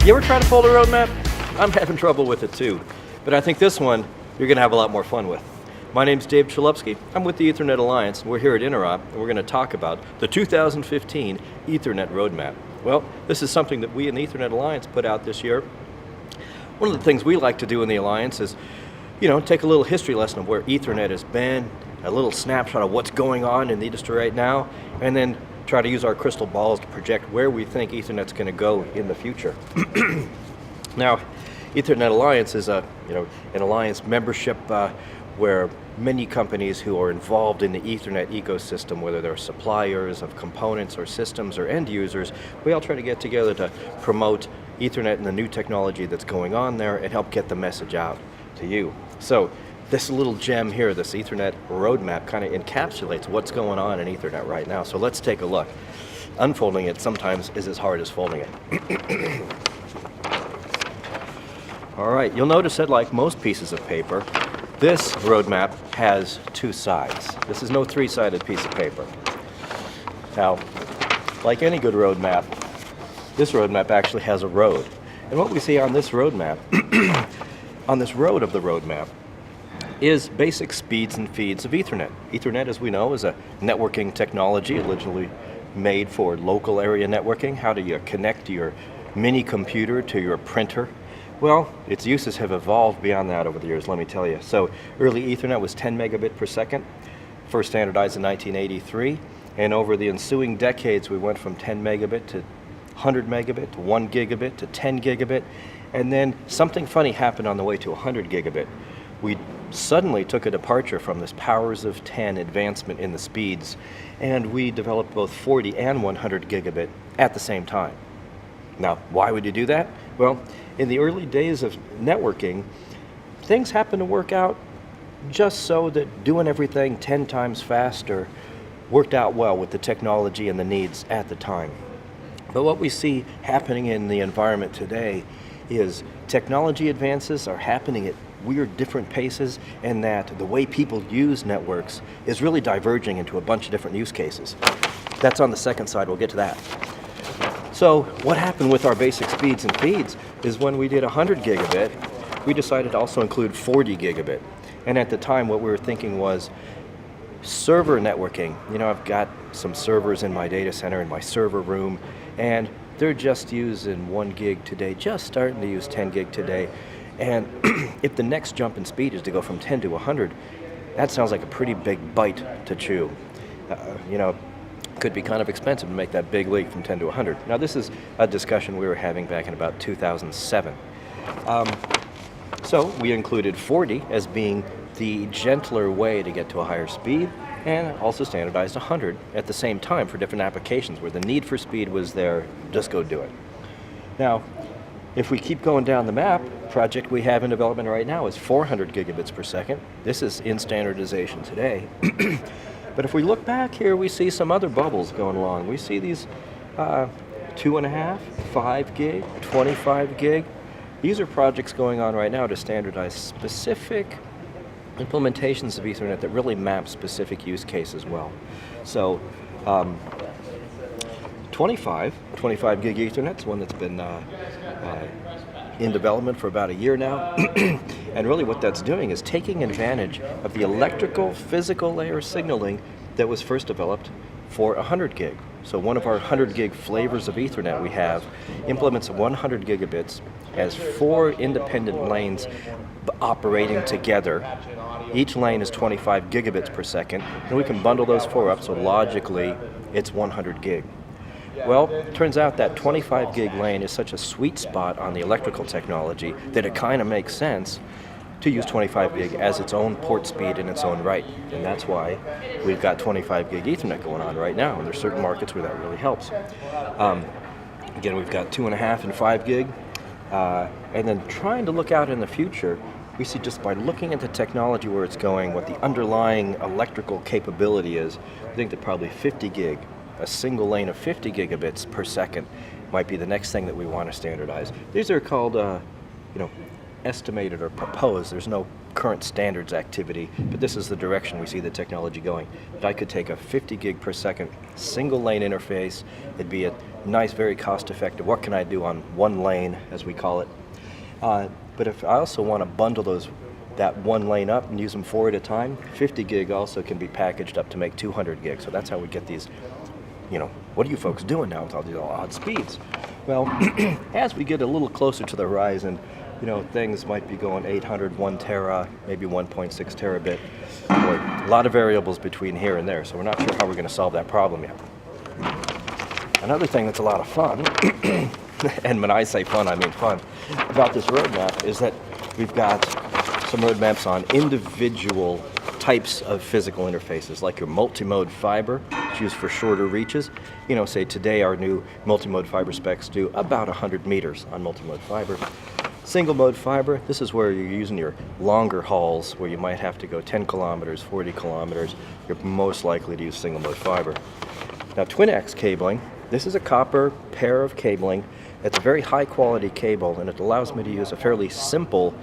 You ever try to fold a roadmap? I'm having trouble with it too, but I think this one you're going to have a lot more fun with. My name's Dave Chalupsky. I'm with the Ethernet Alliance. We're here at Interop, and we're going to talk about the 2015 Ethernet Roadmap. Well, this is something that we in the Ethernet Alliance put out this year. One of the things we like to do in the Alliance is, take a little history lesson of where Ethernet has been, a little snapshot of what's going on in the industry right now, and then try to use our crystal balls to project where we think Ethernet's going to go in the future. Now, Ethernet Alliance is an alliance membership where many companies who are involved in the Ethernet ecosystem, whether they're suppliers of components or systems or end users, we all try to get together to promote Ethernet and the new technology that's going on there and help get the message out to you. So this little gem here, this Ethernet roadmap, kind of encapsulates what's going on in Ethernet right now. So let's take a look. Unfolding it sometimes is as hard as folding it. All right, you'll notice that like most pieces of paper, this roadmap has two sides. This is no three-sided piece of paper. Now, like any good roadmap, this roadmap actually has a road. And what we see on this roadmap, on this road of the roadmap, is basic speeds and feeds of Ethernet. Ethernet, as we know, is a networking technology originally made for local area networking. How do you connect your mini computer to your printer? Well, its uses have evolved beyond that over the years, let me tell you. So early Ethernet was 10 megabit per second, first standardized in 1983, and over the ensuing decades we went from 10 megabit to 100 megabit to 1 gigabit to 10 gigabit, and then something funny happened on the way to 100 gigabit. We suddenly took a departure from this powers of 10 advancement in the speeds, and we developed both 40 and 100 gigabit at the same time. Now, why would you do that? Well, in the early days of networking, things happened to work out just so that doing everything 10 times faster worked out well with the technology and the needs at the time. But what we see happening in the environment today is technology advances are happening at weird different paces, and that the way people use networks is really diverging into a bunch of different use cases. That's on the second side, we'll get to that. So what happened with our basic speeds and feeds is when we did 100 gigabit, we decided to also include 40 gigabit. And at the time what we were thinking was server networking. I've got some servers in my data center, in my server room, and they're just using 1 gig today, just starting to use 10 gig today. And if the next jump in speed is to go from 10 to 100, that sounds like a pretty big bite to chew. Could be kind of expensive to make that big leap from 10 to 100. Now this is a discussion we were having back in about 2007. So we included 40 as being the gentler way to get to a higher speed, and also standardized 100 at the same time for different applications where the need for speed was there, just go do it. Now, if we keep going down the map, project we have in development right now is 400 gigabits per second. This is in standardization today. But if we look back here, we see some other bubbles going along. We see these 2.5, 5 gig, 25 gig. These are projects going on right now to standardize specific implementations of Ethernet that really map specific use cases well. So 25 gig Ethernet is one that's been in development for about a year now. And really what that's doing is taking advantage of the electrical physical layer signaling that was first developed for 100 gig. So one of our 100 gig flavors of Ethernet we have implements 100 gigabits as 4 independent lanes operating together. Each lane is 25 gigabits per second, and we can bundle those 4 up, so logically it's 100 gig. Well, it turns out that 25 gig lane is such a sweet spot on the electrical technology that it kind of makes sense to use 25 gig as its own port speed in its own right. And that's why we've got 25 gig Ethernet going on right now, and there's certain markets where that really helps. Again, we've got 2.5 and 5 gig, and then trying to look out in the future, we see just by looking at the technology where it's going, what the underlying electrical capability is, I think that probably 50 gig, a single lane of 50 gigabits per second might be the next thing that we want to standardize. These are called, estimated or proposed. There's no current standards activity, but this is the direction we see the technology going. That I could take a 50 gig per second single lane interface. It'd be a nice, very cost effective, what can I do on one lane, as we call it. But if I also want to bundle that one lane up and use them 4 at a time, 50 gig also can be packaged up to make 200 gigs. So that's how we get these, what are you folks doing now with all these odd speeds? Well, as we get a little closer to the horizon, things might be going 800, 1 tera, maybe 1.6 terabit, or a lot of variables between here and there. So we're not sure how we're going to solve that problem yet. Another thing that's a lot of fun, and when I say fun, I mean fun, about this roadmap is that we've got some roadmaps on individual types of physical interfaces, like your multi-mode fiber. It's used for shorter reaches. Say today our new multi-mode fiber specs do about 100 meters on multi-mode fiber. Single mode fiber, this is where you're using your longer hauls where you might have to go 10 kilometers, 40 kilometers. You're most likely to use single mode fiber. Now twin-ax cabling, this is a copper pair of cabling. It's a very high quality cable, and it allows me to use a fairly simple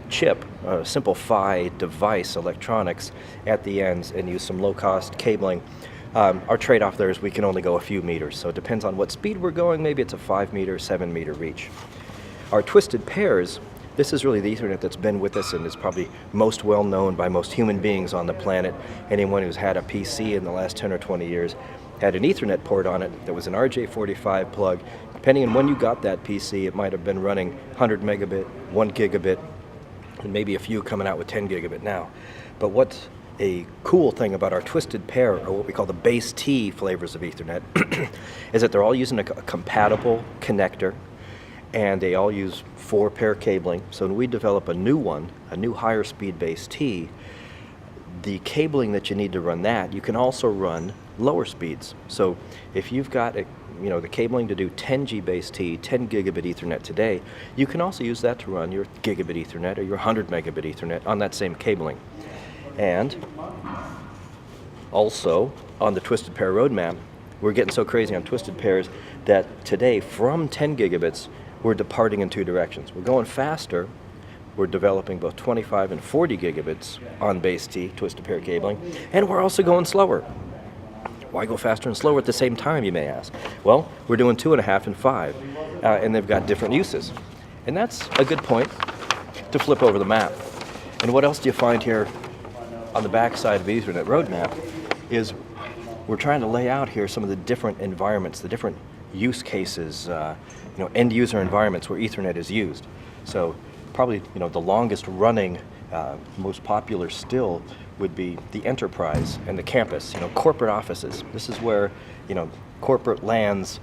chip, simple PHY device electronics at the ends and use some low-cost cabling. Our trade-off there is we can only go a few meters, so it depends on what speed we're going. Maybe it's a 5-meter, 7-meter reach. Our twisted pairs, this is really the Ethernet that's been with us and is probably most well known by most human beings on the planet. Anyone who's had a PC in the last 10 or 20 years had an Ethernet port on it that was an RJ45 plug. Depending on when you got that PC, it might have been running 100 megabit, 1 gigabit, and maybe a few coming out with 10 gigabit now. But what's a cool thing about our twisted pair, or what we call the base T flavors of Ethernet, is that they're all using a compatible connector, and they all use 4-pair cabling. So when we develop a new one, a new higher speed base T, the cabling that you need to run that, you can also run lower speeds. So if you've got the cabling to do 10G base T, 10 gigabit Ethernet today, you can also use that to run your gigabit Ethernet or your 100 megabit Ethernet on that same cabling. And also on the twisted pair roadmap, we're getting so crazy on twisted pairs that today from 10 gigabits, we're departing in 2 directions. We're going faster. We're developing both 25 and 40 gigabits on base T, twisted pair cabling, and we're also going slower. Why go faster and slower at the same time, you may ask? Well, we're doing 2.5 and 5, and they've got different uses. And that's a good point to flip over the map. And what else do you find here on the back side of the Ethernet roadmap is we're trying to lay out here some of the different environments, the different use cases, end user environments where Ethernet is used. So probably, the longest running, most popular still would be the enterprise and the campus, corporate offices. This is where, corporate lands,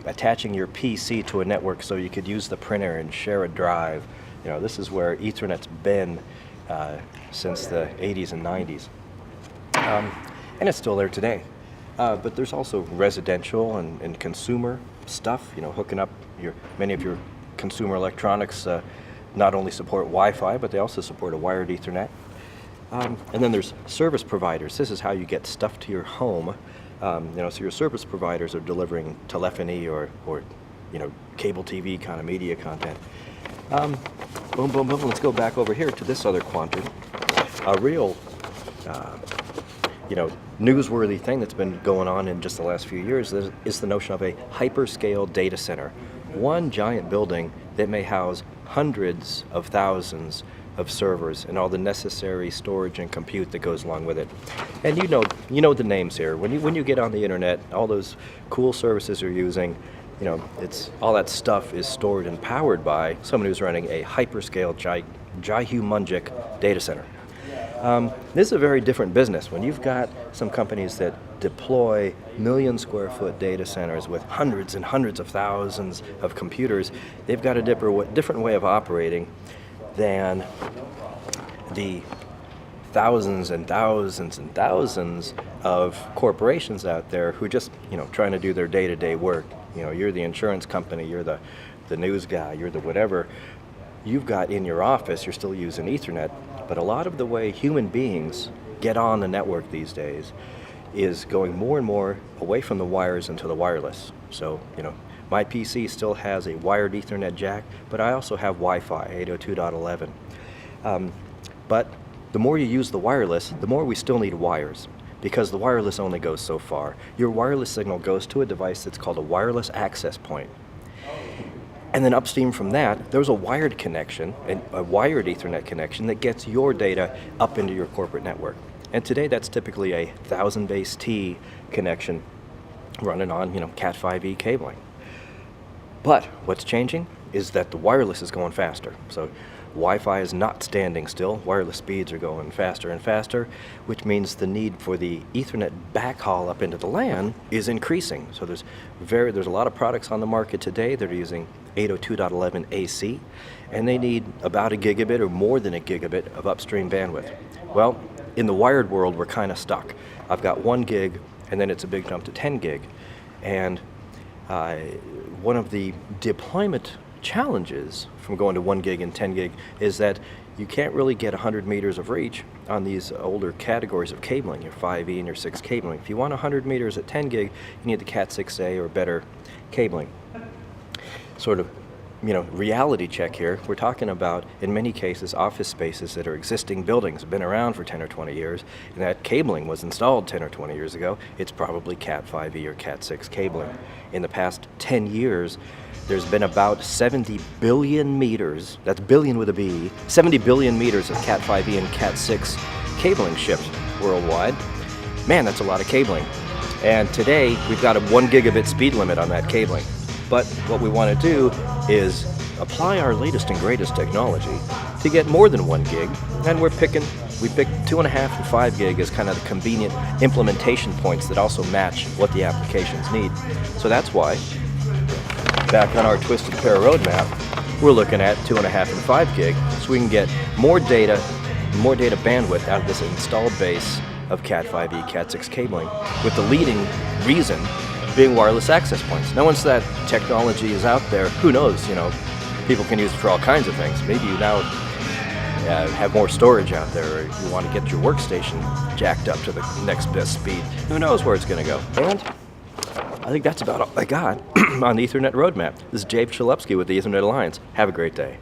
attaching your PC to a network so you could use the printer and share a drive. This is where Ethernet's been since the 80s and 90s. And it's still there today. But there's also residential and consumer stuff, hooking up many of your consumer electronics not only support Wi-Fi, but they also support a wired Ethernet. And then there's service providers. This is how you get stuff to your home. So your service providers are delivering telephony or cable TV kind of media content. Boom, boom, boom. Let's go back over here to this other quadrant. A real, newsworthy thing that's been going on in just the last few years is the notion of a hyperscale data center. One giant building that may house hundreds of thousands of servers and all the necessary storage and compute that goes along with it. And you know the names here. When you get on the internet, all those cool services you're using, it's all that stuff is stored and powered by someone who's running a hyperscale gigantic data center. This is a very different business. When you've got some companies that deploy million-square-foot data centers with hundreds and hundreds of thousands of computers, they've got a different way of operating than the thousands and thousands and thousands of corporations out there who just, trying to do their day-to-day work. You're the insurance company, you're the news guy, you're the whatever. You've got in your office, you're still using Ethernet, but a lot of the way human beings get on the network these days is going more and more away from the wires into the wireless. So, my PC still has a wired Ethernet jack, but I also have Wi-Fi 802.11. But the more you use the wireless, the more we still need wires, because the wireless only goes so far. Your wireless signal goes to a device that's called a wireless access point. And then upstream from that, there's a wired connection, a wired Ethernet connection that gets your data up into your corporate network. And today that's typically a 1000 base T connection running on, Cat5e cabling. But what's changing is that the wireless is going faster. So Wi-Fi is not standing still. Wireless speeds are going faster and faster, which means the need for the Ethernet backhaul up into the LAN is increasing. So there's a lot of products on the market today that are using 802.11 AC, and they need about a gigabit or more than a gigabit of upstream bandwidth. Well, in the wired world, we're kind of stuck. I've got 1 gig, and then it's a big jump to 10 gig. And one of the deployment challenges from going to 1 gig and 10 gig is that you can't really get 100 meters of reach on these older categories of cabling, your 5E and your 6 cabling. If you want 100 meters at 10 gig, you need the Cat 6A or better cabling. Sort of, reality check here. We're talking about, in many cases, office spaces that are existing buildings, have been around for 10 or 20 years, and that cabling was installed 10 or 20 years ago. It's probably Cat 5e or Cat 6 cabling. In the past 10 years, there's been about 70 billion meters, that's billion with a B, 70 billion meters of Cat 5e and Cat 6 cabling shipped worldwide. Man, that's a lot of cabling. And today, we've got a 1 gigabit speed limit on that cabling. But what we want to do is apply our latest and greatest technology to get more than 1 gig, and we picked 2.5 and 5 gig as kind of the convenient implementation points that also match what the applications need. So that's why, back on our Twisted Pair roadmap, we're looking at 2.5 and 5 gig, so we can get more data bandwidth out of this installed base of Cat 5e, Cat 6 cabling, with the leading reason being wireless access points. Now, once that technology is out there, who knows, people can use it for all kinds of things. Maybe you now have more storage out there, or you want to get your workstation jacked up to the next best speed. Who knows where it's going to go. And I think that's about all I got on the Ethernet roadmap. This is Dave Chalupsky with the Ethernet Alliance. Have a great day.